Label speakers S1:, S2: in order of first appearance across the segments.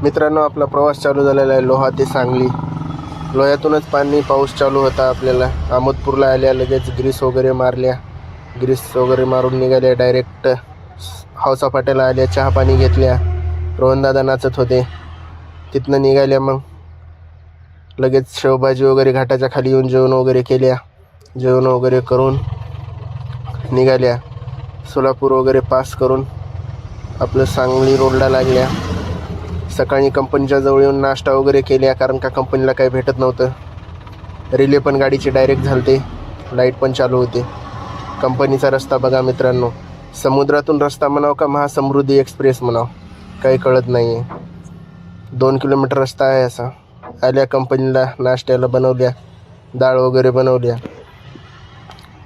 S1: मित्रांनो, आपला प्रवास चालू झालेला आहे लोहा ते सांगली. लोह्यातूनच पाऊस चालू होता. आपल्याला अहमदपूरला आल्या लगेच ग्रीस वगैरे मारून निघाल्या. डायरेक्ट हौसा फाट्याला आल्या, चहा पाणी घेतल्या. रोहनदादा नाचत होते. तिथनं निघाल्या. मग लगेच शेवभाजी वगैरे घाटाच्या खाली येऊन जेवण वगैरे करून निघाल्या. सोलापूर वगैरे पास करून आपलं सांगली रोडला लागल्या. सकाळी कंपनीच्या जवळ येऊन नाश्ता वगैरे केल्या, कारण का कंपनीला काही भेटत नव्हतं. रिले पण गाडीचे डायरेक्ट झालते, लाईट पण चालू होते. कंपनीचा रस्ता बघा मित्रांनो, समुद्रातून रस्ता म्हणावं का महासमृद्धी एक्सप्रेस म्हणावं, काही कळत नाही आहे. 2 किलोमीटर रस्ता आहे असा. आल्या कंपनीला, नाश्त्याला बनवल्या, डाळ वगैरे बनवल्या.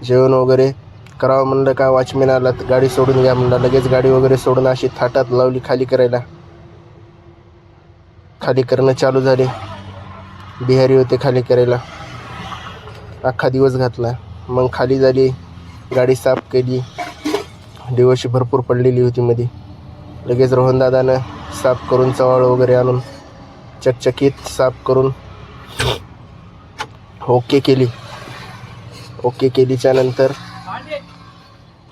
S1: जेवण वगैरे करावं म्हणलं का वॉचमॅन आला, गाडी सोडून घ्या म्हणलं. लगेच गाडी वगैरे सोडून अशी थाटात लावली खाली करणं चालू झाले. बिहारी होते खाली करायला. अख्खा दिवस घातला. मग खाली झाली, गाडी साफ केली. दिवशी भरपूर पडलेली होती मध्ये. लगेच रोहनदादानं साफ करून चवाळ वगैरे आणून चकचकीत साफ करून ओके केलीच्या नंतर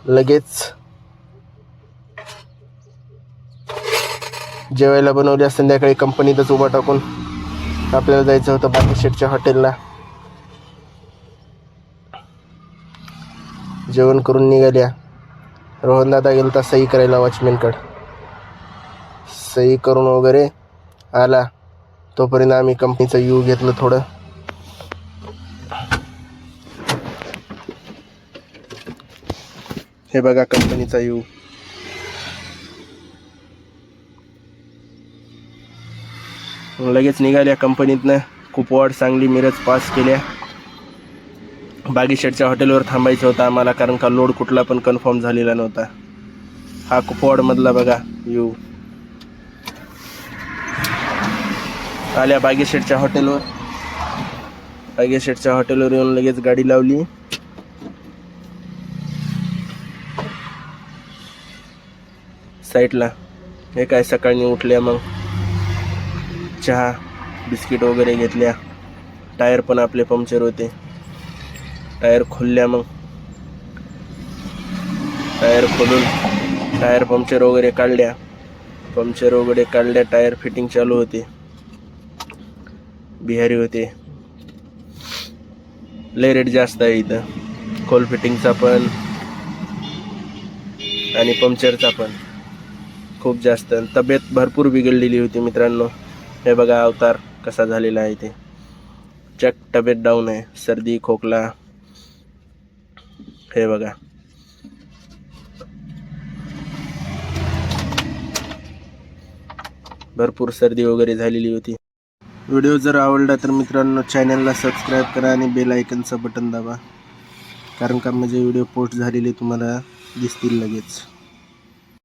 S1: लगेच जेवायला बनवल्या. संध्याकाळी कंपनीतच उभा टाकून आपल्याला जायचं होतं बागेशेठच्या हॉटेलला. जेवण करून निघाल्या. रोहनदादा गेलता सही करायला वॉचमॅनकडं. सही करून वगैरे आला. तोपर्यंत आम्ही कंपनीचं व्यू घेतलं थोडं. हे बघा कंपनीचा व्यू. लगेच निघाल्या कंपनीतनं. कुपवाड, सांगली, मिरज पास केल्या. बागेशेठच्या हॉटेलवर थांबायचं होतं आम्हाला, कारण का लोड कुठला पण कन्फर्म झालेला नव्हता. हा कुपवाडमधला बघा व्यू. आल्या बागेशेठच्या हॉटेलवर येऊन लगेच गाडी लावली. साईडला. हे काय सकाळी उठल्या, मग चहा बिस्किट वगैरे घेतल्या. टायर पण आपले पंक्चर होते. टायर खोलल्या. मग टायर खोलून टायर पंक्चर वगैरे काढल्या. टायर फिटिंग चालू होते. बिहारी होते. लय रेट जास्त आहे इथं, खोल फिटिंगचा पण आणि पंक्चरचा पण खूप जास्त. तब्येत भरपूर बिघडलेली होती मित्रांनो. हे बघा अवतार कसा झालेला आहे ते. चक तब्येत डाऊन आहे. सर्दी, खोकला. हे बघा. भरपूर सर्दी वगैरे झालेली होती. व्हिडिओ जर आवडला तर मित्रांनो चॅनलला सबस्क्राईब करा आणि बेल आयकनचं बटन दाबा, कारण का माझे व्हिडिओ पोस्ट झालेले तुम्हाला दिसतील लगेच.